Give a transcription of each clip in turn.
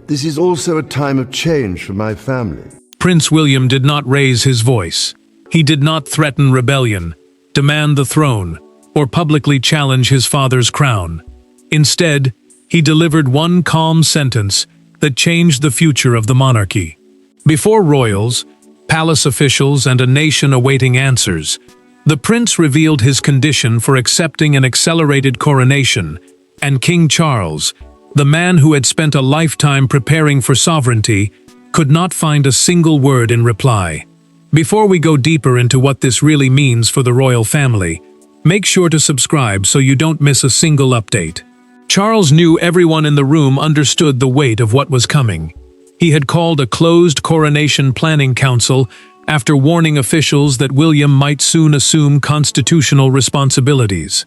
This is also a time of change for my family. Prince William did not raise his voice. He did not threaten rebellion, demand the throne, or publicly challenge his father's crown. Instead, he delivered one calm sentence that changed the future of the monarchy. Before royals, palace officials, and a nation awaiting answers, the prince revealed his condition for accepting an accelerated coronation, and King Charles, the man who had spent a lifetime preparing for sovereignty, could not find a single word in reply. Before we go deeper into what this really means for the royal family, make sure to subscribe so you don't miss a single update. Charles knew everyone in the room understood the weight of what was coming. He had called a closed coronation planning council after warning officials that William might soon assume constitutional responsibilities.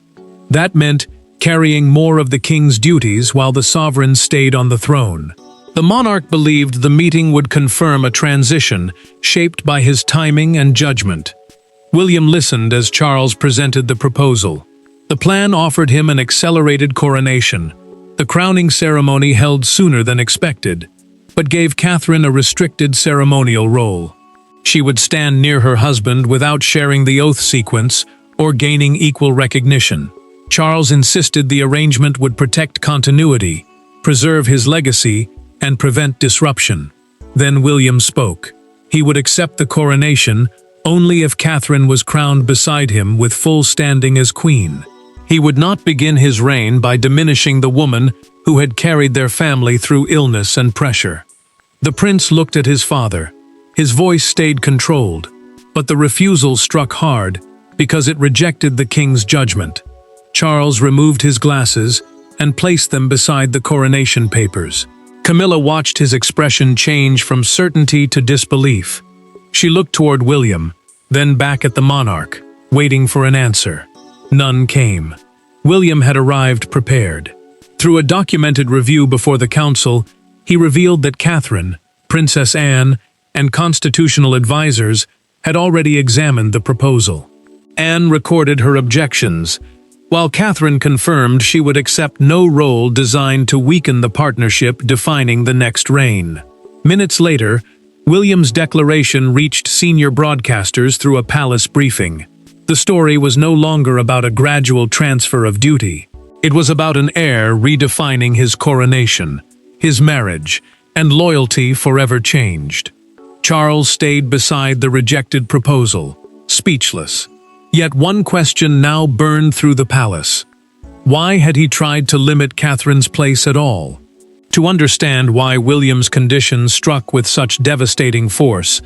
That meant carrying more of the king's duties while the sovereign stayed on the throne. The monarch believed the meeting would confirm a transition shaped by his timing and judgment. William listened as Charles presented the proposal. The plan offered him an accelerated coronation, the crowning ceremony held sooner than expected, but gave Catherine a restricted ceremonial role. She would stand near her husband without sharing the oath sequence or gaining equal recognition. Charles insisted the arrangement would protect continuity, preserve his legacy, and prevent disruption. Then William spoke. He would accept the coronation only if Catherine was crowned beside him with full standing as queen. He would not begin his reign by diminishing the woman who had carried their family through illness and pressure. The prince looked at his father. His voice stayed controlled, but the refusal struck hard because it rejected the king's judgment. Charles removed his glasses and placed them beside the coronation papers. Camilla watched his expression change from certainty to disbelief. She looked toward William, then back at the monarch, waiting for an answer. None came. William had arrived prepared. Through a documented review before the council, he revealed that Catherine, Princess Anne, and constitutional advisors had already examined the proposal. Anne recorded her objections, while Catherine confirmed she would accept no role designed to weaken the partnership defining the next reign. Minutes later, William's declaration reached senior broadcasters through a palace briefing. The story was no longer about a gradual transfer of duty. It was about an heir redefining his coronation, his marriage, and loyalty forever changed. Charles stayed beside the rejected proposal, speechless. Yet one question now burned through the palace. Why had he tried to limit Catherine's place at all? To understand why William's condition struck with such devastating force,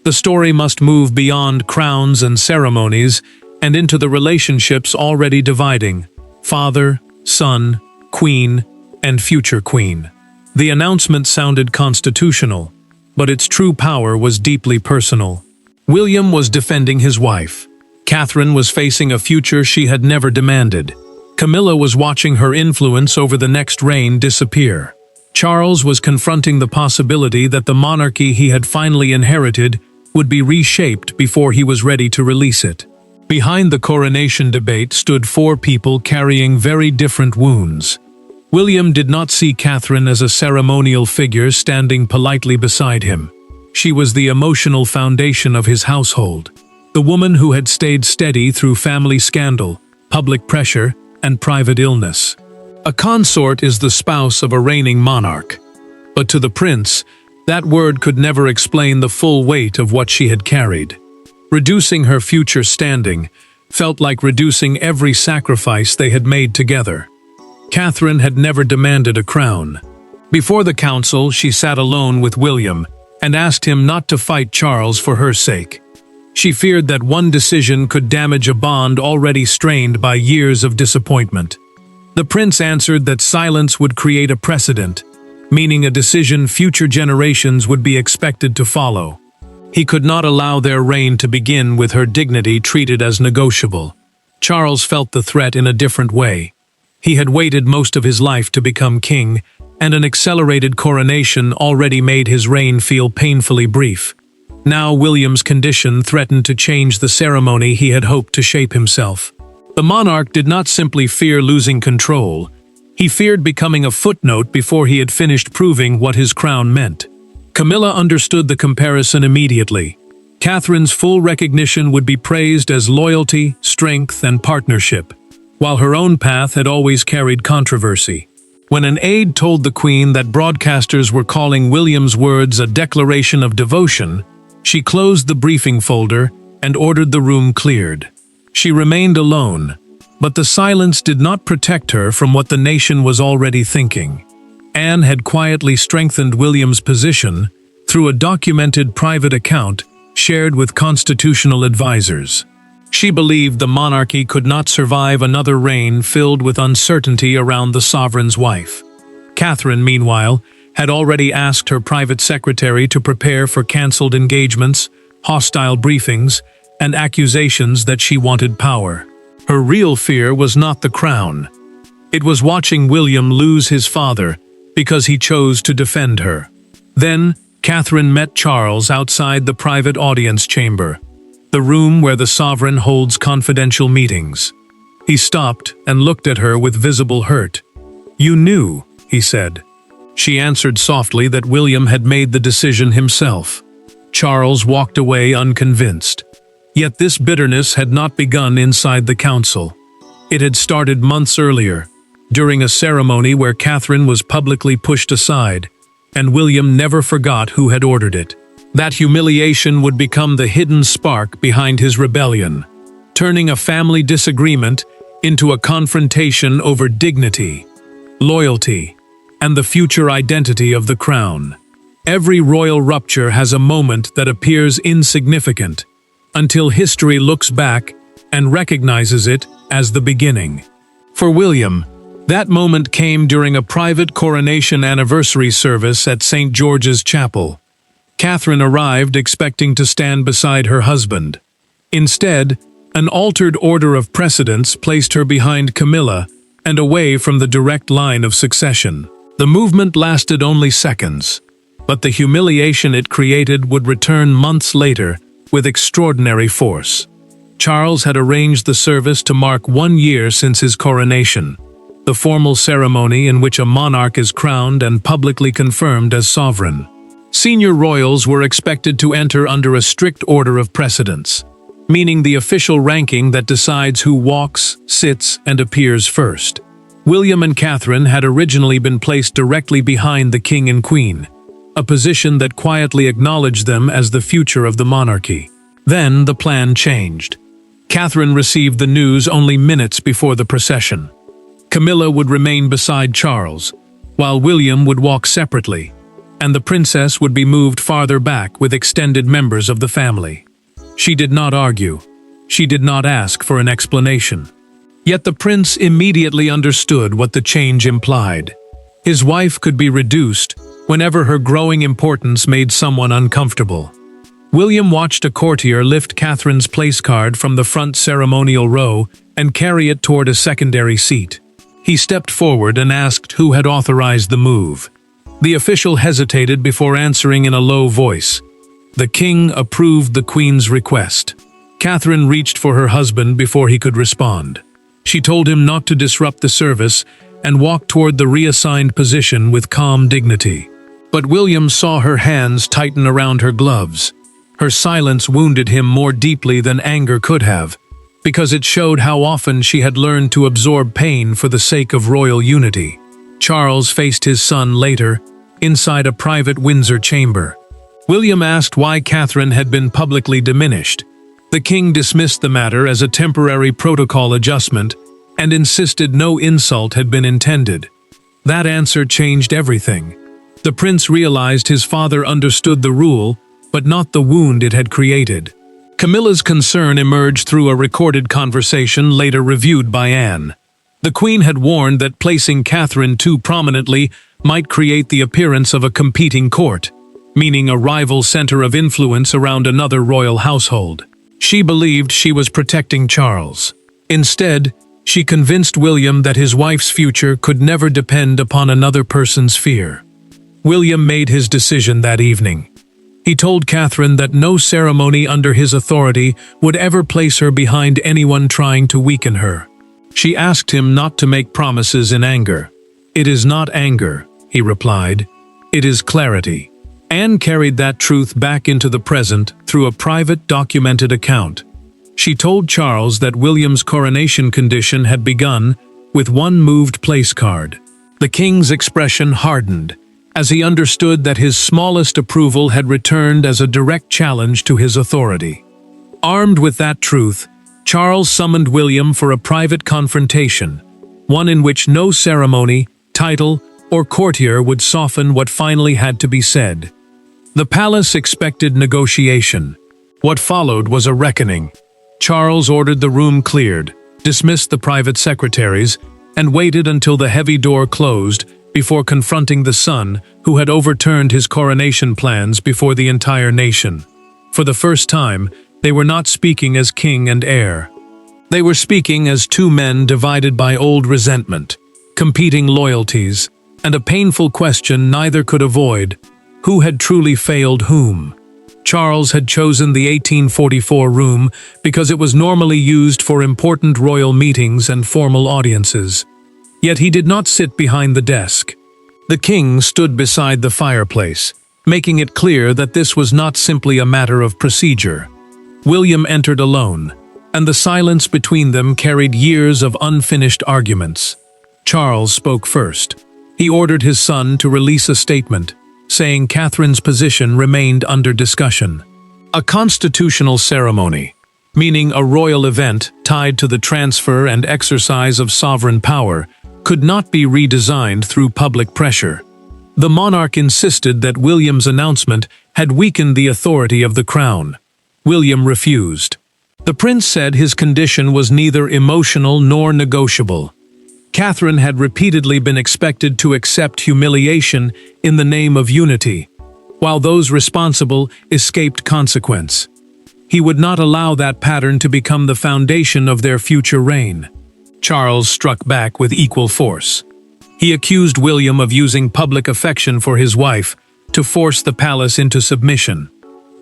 the story must move beyond crowns and ceremonies and into the relationships already dividing father, son, queen, and future queen. The announcement sounded constitutional, but its true power was deeply personal. William was defending his wife. Catherine was facing a future she had never demanded. Camilla was watching her influence over the next reign disappear. Charles was confronting the possibility that the monarchy he had finally inherited would be reshaped before he was ready to release it. Behind the coronation debate stood four people carrying very different wounds. William did not see Catherine as a ceremonial figure standing politely beside him. She was the emotional foundation of his household, the woman who had stayed steady through family scandal, public pressure, and private illness. A consort is the spouse of a reigning monarch, but to the prince, that word could never explain the full weight of what she had carried. Reducing her future standing felt like reducing every sacrifice they had made together. Catherine had never demanded a crown. Before the council, she sat alone with William and asked him not to fight Charles for her sake. She feared that one decision could damage a bond already strained by years of disappointment. The prince answered that silence would create a precedent, meaning a decision future generations would be expected to follow. He could not allow their reign to begin with her dignity treated as negotiable. Charles felt the threat in a different way. He had waited most of his life to become king, and an accelerated coronation already made his reign feel painfully brief. Now William's condition threatened to change the ceremony he had hoped to shape himself. The monarch did not simply fear losing control. He feared becoming a footnote before he had finished proving what his crown meant. Camilla understood the comparison immediately. Catherine's full recognition would be praised as loyalty, strength, and partnership, while her own path had always carried controversy. When an aide told the Queen that broadcasters were calling William's words a declaration of devotion, she closed the briefing folder and ordered the room cleared. She remained alone, but the silence did not protect her from what the nation was already thinking. Anne had quietly strengthened William's position through a documented private account shared with constitutional advisors. She believed the monarchy could not survive another reign filled with uncertainty around the sovereign's wife. Catherine, meanwhile, had already asked her private secretary to prepare for cancelled engagements, hostile briefings, and accusations that she wanted power. Her real fear was not the crown. It was watching William lose his father because he chose to defend her. Then, Catherine met Charles outside the private audience chamber, the room where the sovereign holds confidential meetings. He stopped and looked at her with visible hurt. "You knew," he said. She answered softly that William had made the decision himself. Charles walked away unconvinced. Yet this bitterness had not begun inside the council. It had started months earlier, during a ceremony where Catherine was publicly pushed aside, and William never forgot who had ordered it. That humiliation would become the hidden spark behind his rebellion, turning a family disagreement into a confrontation over dignity, loyalty, and the future identity of the crown. Every royal rupture has a moment that appears insignificant, until history looks back and recognizes it as the beginning. For William, that moment came during a private coronation anniversary service at St. George's Chapel. Catherine arrived expecting to stand beside her husband. Instead, an altered order of precedence placed her behind Camilla and away from the direct line of succession. The movement lasted only seconds, but the humiliation it created would return months later with extraordinary force. Charles had arranged the service to mark 1 year since his coronation, the formal ceremony in which a monarch is crowned and publicly confirmed as sovereign. Senior royals were expected to enter under a strict order of precedence, meaning the official ranking that decides who walks, sits, and appears first. William and Catherine had originally been placed directly behind the king and queen, a position that quietly acknowledged them as the future of the monarchy. Then the plan changed. Catherine received the news only minutes before the procession. Camilla would remain beside Charles, while William would walk separately, and the princess would be moved farther back with extended members of the family. She did not argue. She did not ask for an explanation. Yet the prince immediately understood what the change implied. His wife could be reduced whenever her growing importance made someone uncomfortable. William watched a courtier lift Catherine's place card from the front ceremonial row and carry it toward a secondary seat. He stepped forward and asked who had authorized the move. The official hesitated before answering in a low voice. The king approved the queen's request. Catherine reached for her husband before he could respond. She told him not to disrupt the service and walked toward the reassigned position with calm dignity. But William saw her hands tighten around her gloves. Her silence wounded him more deeply than anger could have, because it showed how often she had learned to absorb pain for the sake of royal unity. Charles faced his son later, inside a private Windsor chamber. William asked why Catherine had been publicly diminished. The king dismissed the matter as a temporary protocol adjustment and insisted no insult had been intended. That answer changed everything. The prince realized his father understood the rule, but not the wound it had created. Camilla's concern emerged through a recorded conversation later reviewed by Anne. The queen had warned that placing Catherine too prominently might create the appearance of a competing court, meaning a rival center of influence around another royal household. She believed she was protecting Charles. Instead, she convinced William that his wife's future could never depend upon another person's fear. William made his decision that evening. He told Catherine that no ceremony under his authority would ever place her behind anyone trying to weaken her. She asked him not to make promises in anger. "It is not anger," he replied. "It is clarity." Anne carried that truth back into the present through a private, documented account. She told Charles that William's coronation condition had begun with one moved place card. The king's expression hardened, as he understood that his smallest approval had returned as a direct challenge to his authority. Armed with that truth, Charles summoned William for a private confrontation, one in which no ceremony, title, or courtier would soften what finally had to be said. The palace expected negotiation. What followed was a reckoning. Charles ordered the room cleared, dismissed the private secretaries, and waited until the heavy door closed before confronting the son who had overturned his coronation plans before the entire nation. For the first time, they were not speaking as king and heir. They were speaking as two men divided by old resentment, competing loyalties, and a painful question neither could avoid: who had truly failed whom? Charles had chosen the 1844 room because it was normally used for important royal meetings and formal audiences. Yet he did not sit behind the desk. The king stood beside the fireplace, making it clear that this was not simply a matter of procedure. William entered alone, and the silence between them carried years of unfinished arguments. Charles spoke first. He ordered his son to release a statement, saying Catherine's position remained under discussion. A constitutional ceremony, meaning a royal event tied to the transfer and exercise of sovereign power, could not be redesigned through public pressure. The monarch insisted that William's announcement had weakened the authority of the crown. William refused. The prince said his condition was neither emotional nor negotiable. Catherine had repeatedly been expected to accept humiliation in the name of unity, while those responsible escaped consequence. He would not allow that pattern to become the foundation of their future reign. Charles struck back with equal force. He accused William of using public affection for his wife to force the palace into submission.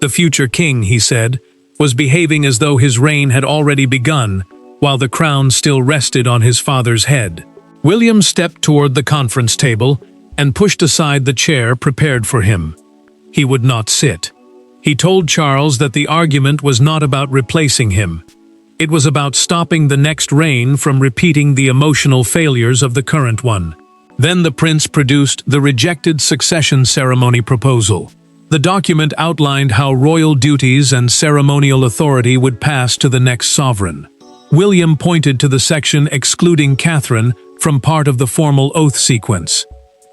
The future king, he said, was behaving as though his reign had already begun, while the crown still rested on his father's head. William stepped toward the conference table and pushed aside the chair prepared for him. He would not sit. He told Charles that the argument was not about replacing him. It was about stopping the next reign from repeating the emotional failures of the current one. Then the prince produced the rejected succession ceremony proposal. The document outlined how royal duties and ceremonial authority would pass to the next sovereign. William pointed to the section excluding Catherine from part of the formal oath sequence,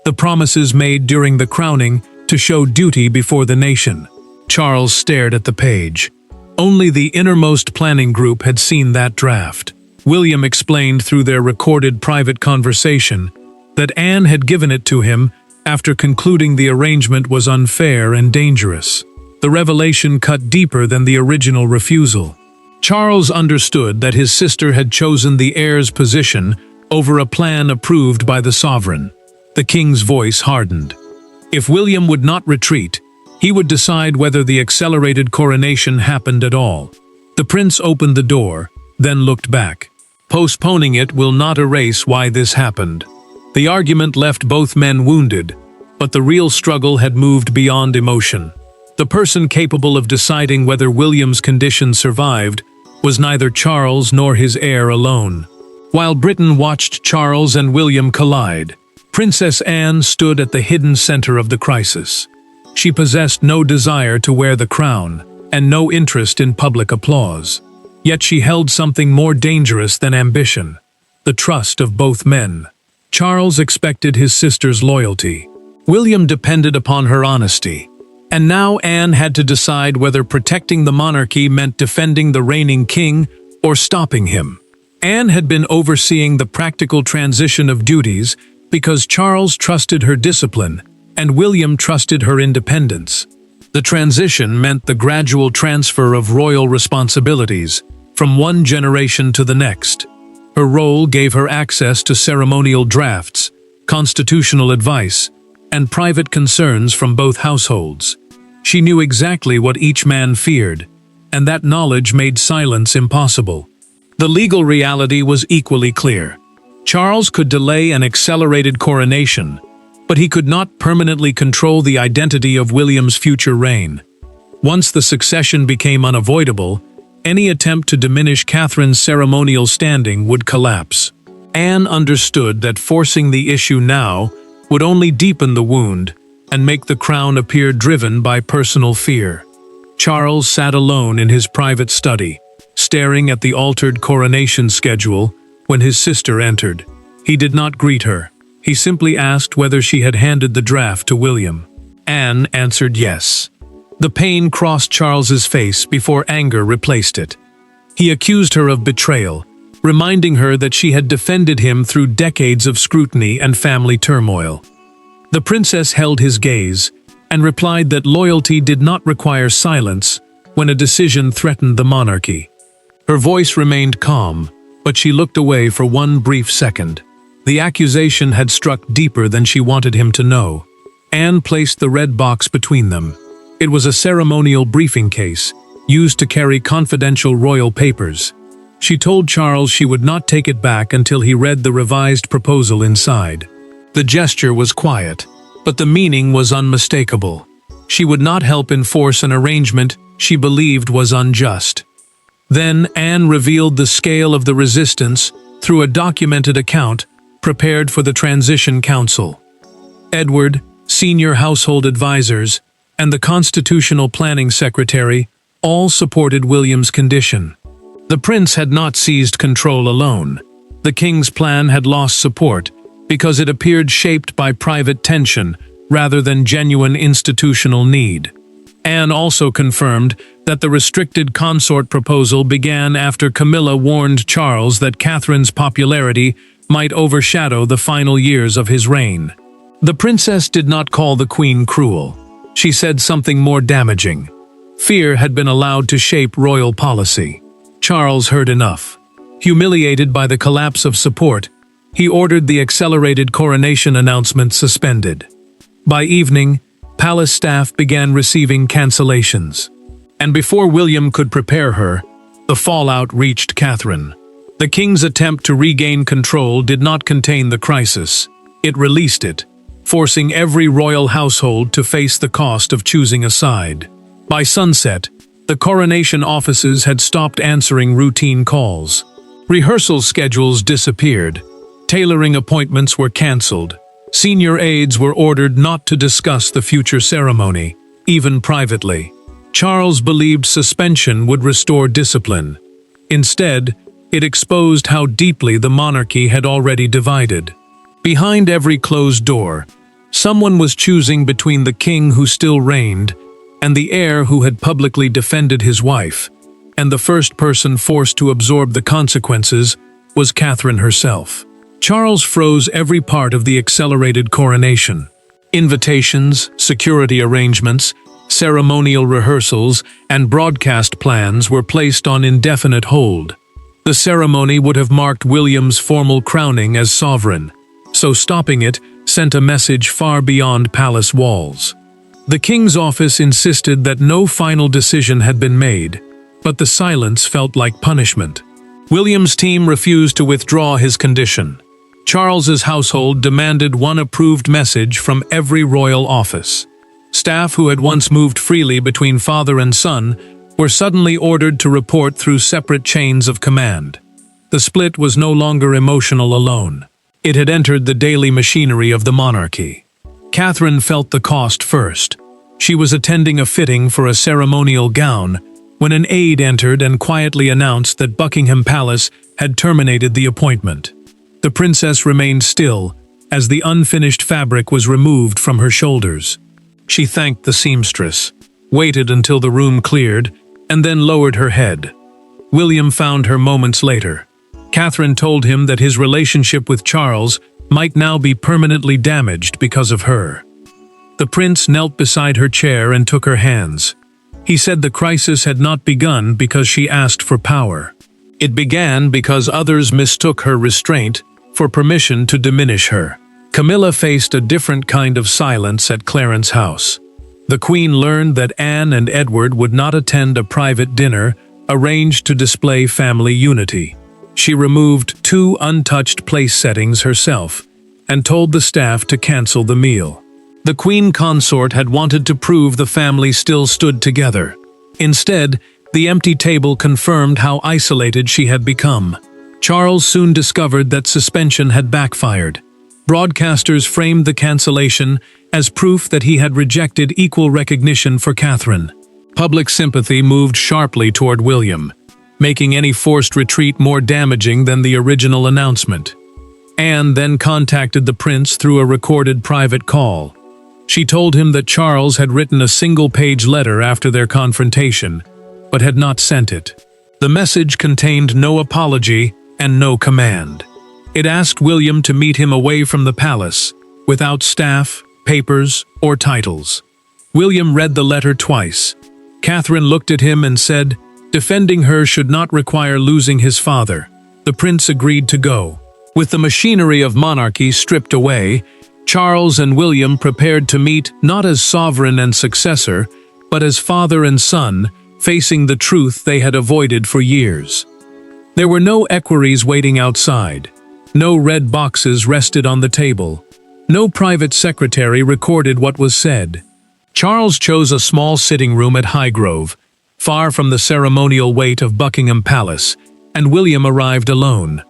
the promises made during the crowning to show duty before the nation. Charles stared at the page. Only the innermost planning group had seen that draft. William explained through their recorded private conversation that Anne had given it to him after concluding the arrangement was unfair and dangerous. The revelation cut deeper than the original refusal. Charles understood that his sister had chosen the heir's position over a plan approved by the sovereign. The king's voice hardened. If William would not retreat, he would decide whether the accelerated coronation happened at all. The prince opened the door, then looked back. Postponing it will not erase why this happened. The argument left both men wounded, but the real struggle had moved beyond emotion. The person capable of deciding whether William's condition survived was neither Charles nor his heir alone. While Britain watched Charles and William collide, Princess Anne stood at the hidden center of the crisis. She possessed no desire to wear the crown and no interest in public applause. Yet she held something more dangerous than ambition: the trust of both men. Charles expected his sister's loyalty. William depended upon her honesty. And now Anne had to decide whether protecting the monarchy meant defending the reigning king or stopping him. Anne had been overseeing the practical transition of duties because Charles trusted her discipline and William trusted her independence. The transition meant the gradual transfer of royal responsibilities from one generation to the next. Her role gave her access to ceremonial drafts, constitutional advice, and private concerns from both households. She knew exactly what each man feared, and that knowledge made silence impossible. The legal reality was equally clear. Charles could delay an accelerated coronation, but he could not permanently control the identity of William's future reign. Once the succession became unavoidable, any attempt to diminish Catherine's ceremonial standing would collapse. Anne understood that forcing the issue now would only deepen the wound and make the crown appear driven by personal fear. Charles sat alone in his private study, staring at the altered coronation schedule when his sister entered. He did not greet her. He simply asked whether she had handed the draft to William. Anne answered yes. The pain crossed Charles's face before anger replaced it. He accused her of betrayal, reminding her that she had defended him through decades of scrutiny and family turmoil. The princess held his gaze and replied that loyalty did not require silence when a decision threatened the monarchy. Her voice remained calm, but she looked away for one brief second. The accusation had struck deeper than she wanted him to know. Anne placed the red box between them. It was a ceremonial briefing case, used to carry confidential royal papers. She told Charles she would not take it back until he read the revised proposal inside. The gesture was quiet, but the meaning was unmistakable. She would not help enforce an arrangement she believed was unjust. Then Anne revealed the scale of the resistance through a documented account prepared for the Transition Council. Edward, senior household advisors, and the Constitutional Planning Secretary all supported William's condition. The prince had not seized control alone. The king's plan had lost support because it appeared shaped by private tension rather than genuine institutional need. Anne also confirmed that the restricted consort proposal began after Camilla warned Charles that Catherine's popularity might overshadow the final years of his reign. The princess did not call the queen cruel. She said something more damaging. Fear had been allowed to shape royal policy. Charles heard enough. Humiliated by the collapse of support, he ordered the accelerated coronation announcement suspended. By evening, palace staff began receiving cancellations. And before William could prepare her, the fallout reached Catherine. The king's attempt to regain control did not contain the crisis. It released it, forcing every royal household to face the cost of choosing a side. By sunset, the coronation offices had stopped answering routine calls. Rehearsal schedules disappeared. Tailoring appointments were cancelled. Senior aides were ordered not to discuss the future ceremony, even privately. Charles believed suspension would restore discipline. Instead, it exposed how deeply the monarchy had already divided. Behind every closed door, someone was choosing between the king who still reigned and the heir who had publicly defended his wife, and the first person forced to absorb the consequences was Catherine herself. Charles froze every part of the accelerated coronation. Invitations, security arrangements, ceremonial rehearsals, and broadcast plans were placed on indefinite hold. The ceremony would have marked William's formal crowning as sovereign, so stopping it sent a message far beyond palace walls. The king's office insisted that no final decision had been made, but the silence felt like punishment. William's team refused to withdraw his condition. Charles's household demanded one approved message from every royal office. Staff who had once moved freely between father and son were suddenly ordered to report through separate chains of command. The split was no longer emotional alone. It had entered the daily machinery of the monarchy. Catherine felt the cost first. She was attending a fitting for a ceremonial gown when an aide entered and quietly announced that Buckingham Palace had terminated the appointment. The princess remained still as the unfinished fabric was removed from her shoulders. She thanked the seamstress, waited until the room cleared, and then lowered her head. William found her moments later. Catherine told him that his relationship with Charles might now be permanently damaged because of her. The prince knelt beside her chair and took her hands. He said the crisis had not begun because she asked for power. It began because others mistook her restraint for permission to diminish her. Camilla faced a different kind of silence at Clarence House. The Queen learned that Anne and Edward would not attend a private dinner arranged to display family unity. She removed 2 untouched place settings herself and told the staff to cancel the meal. The queen consort had wanted to prove the family still stood together. Instead, the empty table confirmed how isolated she had become. Charles soon discovered that suspension had backfired. Broadcasters framed the cancellation as proof that he had rejected equal recognition for Catherine. Public sympathy moved sharply toward William, making any forced retreat more damaging than the original announcement. Anne then contacted the prince through a recorded private call. She told him that Charles had written a single-page letter after their confrontation, but had not sent it. The message contained no apology and no command. It asked William to meet him away from the palace, without staff, papers, or titles. William read the letter twice. Catherine looked at him and said, defending her should not require losing his father. The prince agreed to go. With the machinery of monarchy stripped away, Charles and William prepared to meet not as sovereign and successor, but as father and son, facing the truth they had avoided for years. There were no equerries waiting outside. No red boxes rested on the table. No private secretary recorded what was said. Charles chose a small sitting room at Highgrove, far from the ceremonial weight of Buckingham Palace, and William arrived alone.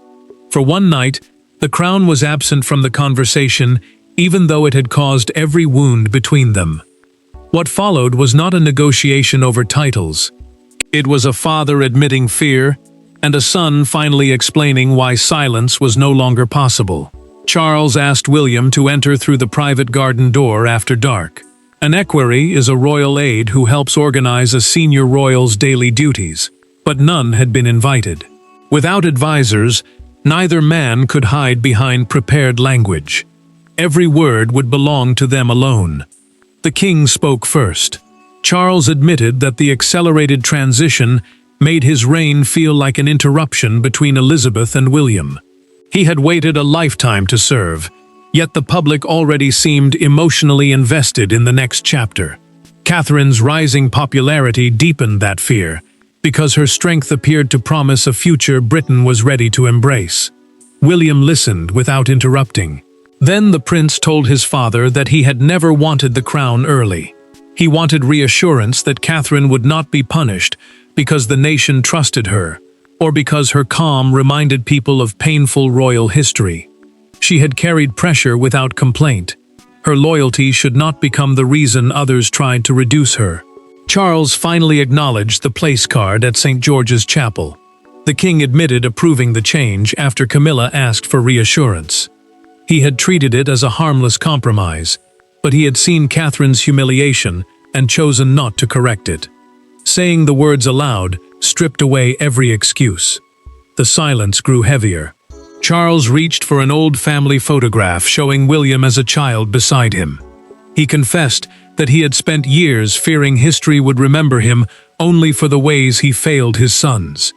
For one night, the crown was absent from the conversation, even though it had caused every wound between them. What followed was not a negotiation over titles. It was a father admitting fear, and a son finally explaining why silence was no longer possible. Charles asked William to enter through the private garden door after dark. An equerry is a royal aide who helps organize a senior royal's daily duties, but none had been invited. Without advisors, neither man could hide behind prepared language. Every word would belong to them alone. The king spoke first. Charles admitted that the accelerated transition made his reign feel like an interruption between Elizabeth and William. He had waited a lifetime to serve, yet the public already seemed emotionally invested in the next chapter. Catherine's rising popularity deepened that fear, because her strength appeared to promise a future Britain was ready to embrace. William listened without interrupting. Then the prince told his father that he had never wanted the crown early. He wanted reassurance that Catherine would not be punished because the nation trusted her, or because her calm reminded people of painful royal history. She had carried pressure without complaint. Her loyalty should not become the reason others tried to reduce her. Charles finally acknowledged the place card at St. George's Chapel. The king admitted approving the change after Camilla asked for reassurance. He had treated it as a harmless compromise, but he had seen Catherine's humiliation and chosen not to correct it. Saying the words aloud stripped away every excuse. The silence grew heavier. Charles reached for an old family photograph showing William as a child beside him. He confessed that he had spent years fearing history would remember him only for the ways he failed his sons.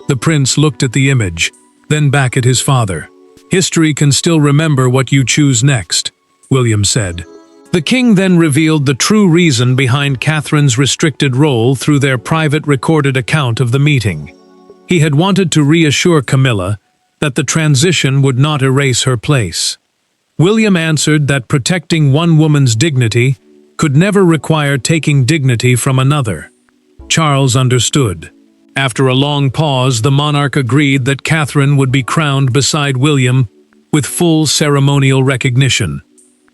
The prince looked at the image, then back at his father. "History can still remember what you choose next," William said. The king then revealed the true reason behind Catherine's restricted role through their private recorded account of the meeting. He had wanted to reassure Camilla that the transition would not erase her place. William answered that protecting one woman's dignity could never require taking dignity from another. Charles understood. After a long pause, the monarch agreed that Catherine would be crowned beside William with full ceremonial recognition.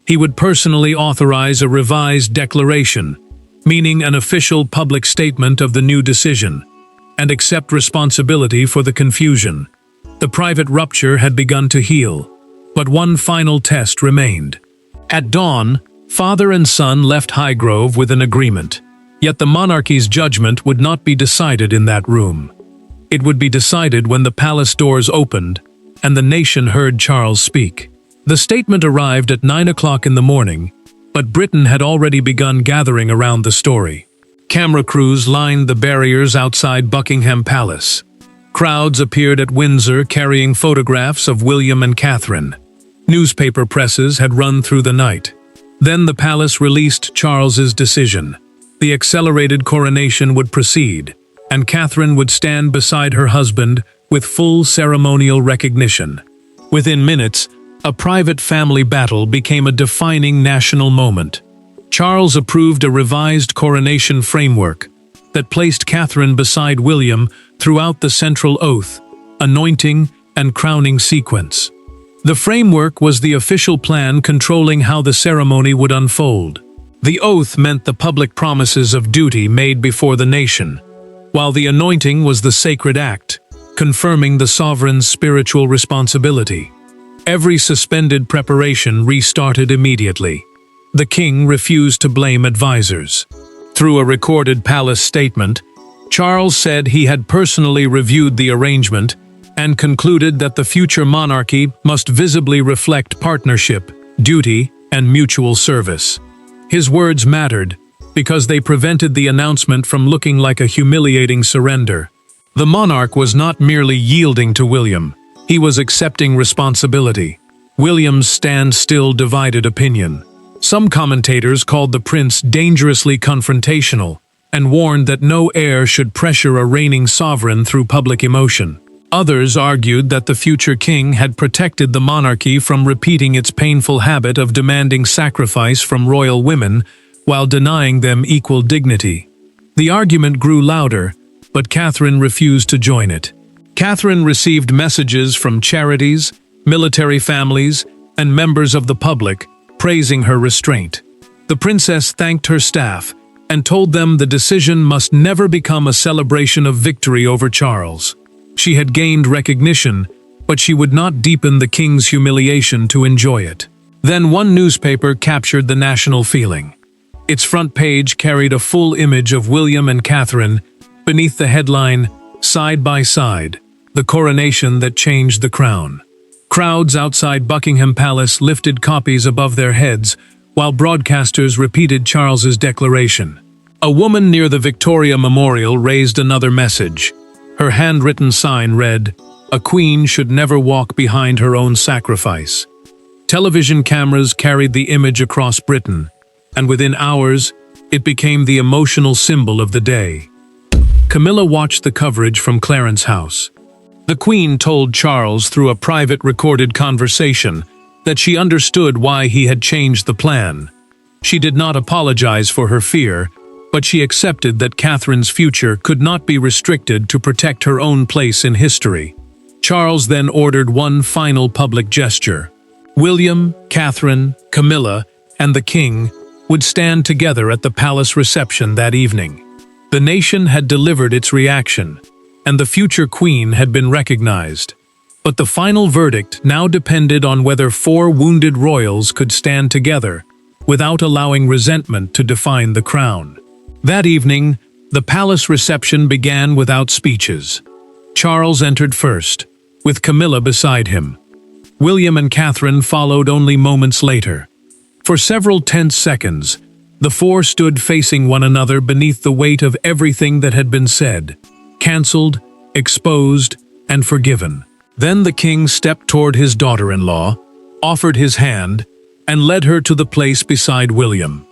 He would personally authorize a revised declaration, meaning an official public statement of the new decision, and accept responsibility for the confusion. The private rupture had begun to heal, but one final test remained. At dawn, father and son left Highgrove with an agreement. Yet the monarchy's judgment would not be decided in that room. It would be decided when the palace doors opened and the nation heard Charles speak. The statement arrived at 9 o'clock in the morning, but Britain had already begun gathering around the story. Camera crews lined the barriers outside Buckingham Palace. Crowds appeared at Windsor carrying photographs of William and Catherine. Newspaper presses had run through the night. Then the palace released Charles's decision. The accelerated coronation would proceed, and Catherine would stand beside her husband with full ceremonial recognition. Within minutes, a private family battle became a defining national moment. Charles approved a revised coronation framework that placed Catherine beside William throughout the central oath, anointing, and crowning sequence. The framework was the official plan controlling how the ceremony would unfold. The oath meant the public promises of duty made before the nation, while the anointing was the sacred act, confirming the sovereign's spiritual responsibility. Every suspended preparation restarted immediately. The king refused to blame advisors. Through a recorded palace statement, Charles said he had personally reviewed the arrangement and concluded that the future monarchy must visibly reflect partnership, duty, and mutual service. His words mattered because they prevented the announcement from looking like a humiliating surrender. The monarch was not merely yielding to William, he was accepting responsibility. William's stand-still divided opinion. Some commentators called the prince dangerously confrontational and warned that no heir should pressure a reigning sovereign through public emotion. Others argued that the future king had protected the monarchy from repeating its painful habit of demanding sacrifice from royal women while denying them equal dignity. The argument grew louder, but Catherine refused to join it. Catherine received messages from charities, military families, and members of the public praising her restraint. The princess thanked her staff and told them the decision must never become a celebration of victory over Charles. She had gained recognition, but she would not deepen the king's humiliation to enjoy it. Then one newspaper captured the national feeling. Its front page carried a full image of William and Catherine beneath the headline, "Side by Side, the coronation that changed the crown." Crowds outside Buckingham Palace lifted copies above their heads while broadcasters repeated Charles's declaration. A woman near the Victoria Memorial raised another message. Her handwritten sign read, "A queen should never walk behind her own sacrifice." Television cameras carried the image across Britain, and within hours, it became the emotional symbol of the day. Camilla watched the coverage from Clarence House. The Queen told Charles through a private recorded conversation that she understood why he had changed the plan. She did not apologize for her fear, but she accepted that Catherine's future could not be restricted to protect her own place in history. Charles then ordered one final public gesture. William, Catherine, Camilla, and the king would stand together at the palace reception that evening. The nation had delivered its reaction, and the future queen had been recognized. But the final verdict now depended on whether four wounded royals could stand together without allowing resentment to define the crown. That evening, the palace reception began without speeches. Charles entered first, with Camilla beside him. William and Catherine followed only moments later. For several tense seconds, the four stood facing one another beneath the weight of everything that had been said, cancelled, exposed, and forgiven. Then the king stepped toward his daughter-in-law, offered his hand, and led her to the place beside William.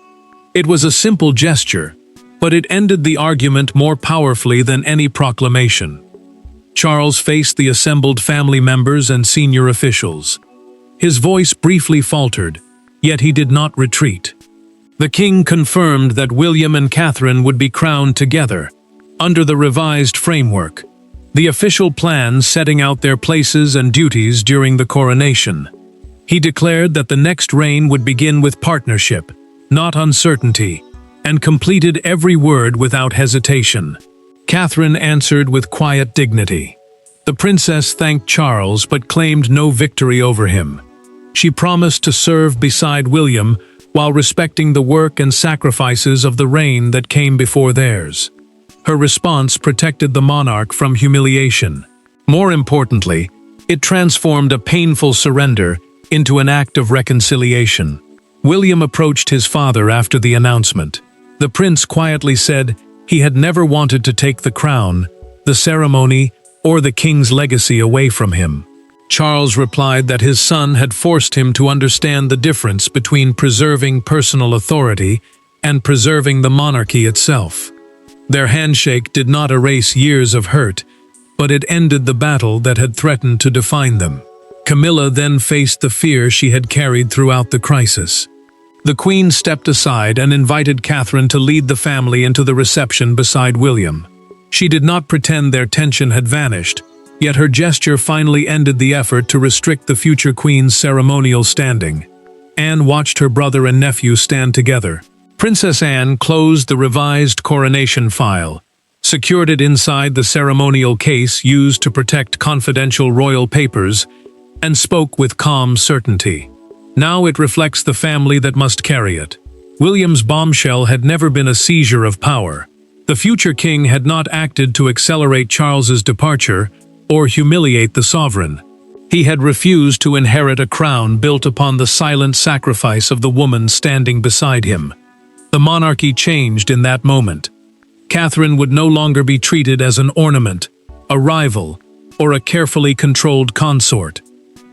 It was a simple gesture, but it ended the argument more powerfully than any proclamation. Charles faced the assembled family members and senior officials. His voice briefly faltered, yet he did not retreat. The king confirmed that William and Catherine would be crowned together, under the revised framework, the official plan setting out their places and duties during the coronation. He declared that the next reign would begin with partnership, not uncertainty, and completed every word without hesitation. Catherine answered with quiet dignity. The princess thanked Charles but claimed no victory over him. She promised to serve beside William while respecting the work and sacrifices of the reign that came before theirs. Her response protected the monarch from humiliation. More importantly, it transformed a painful surrender into an act of reconciliation. William approached his father after the announcement. The prince quietly said he had never wanted to take the crown, the ceremony, or the king's legacy away from him. Charles replied that his son had forced him to understand the difference between preserving personal authority and preserving the monarchy itself. Their handshake did not erase years of hurt, but it ended the battle that had threatened to define them. Camilla then faced the fear she had carried throughout the crisis. The Queen stepped aside and invited Catherine to lead the family into the reception beside William. She did not pretend their tension had vanished, yet her gesture finally ended the effort to restrict the future Queen's ceremonial standing. Anne watched her brother and nephew stand together. Princess Anne closed the revised coronation file, secured it inside the ceremonial case used to protect confidential royal papers, and spoke with calm certainty. Now it reflects the family that must carry it. William's bombshell had never been a seizure of power. The future king had not acted to accelerate Charles's departure or humiliate the sovereign. He had refused to inherit a crown built upon the silent sacrifice of the woman standing beside him. The monarchy changed in that moment. Catherine would no longer be treated as an ornament, a rival, or a carefully controlled consort.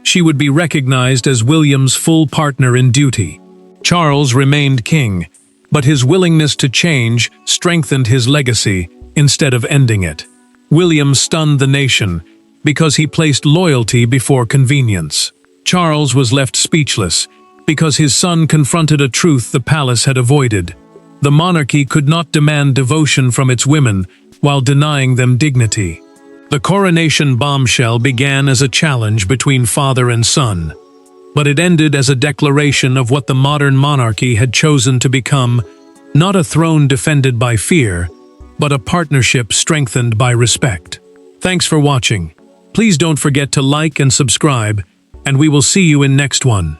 She would be recognized as William's full partner in duty. Charles remained king, but his willingness to change strengthened his legacy instead of ending it. William stunned the nation because he placed loyalty before convenience. Charles was left speechless because his son confronted a truth the palace had avoided. The monarchy could not demand devotion from its women while denying them dignity. The coronation bombshell began as a challenge between father and son, but it ended as a declaration of what the modern monarchy had chosen to become: not a throne defended by fear, but a partnership strengthened by respect. Thanks for watching. Please don't forget to like and subscribe, and we will see you in next one.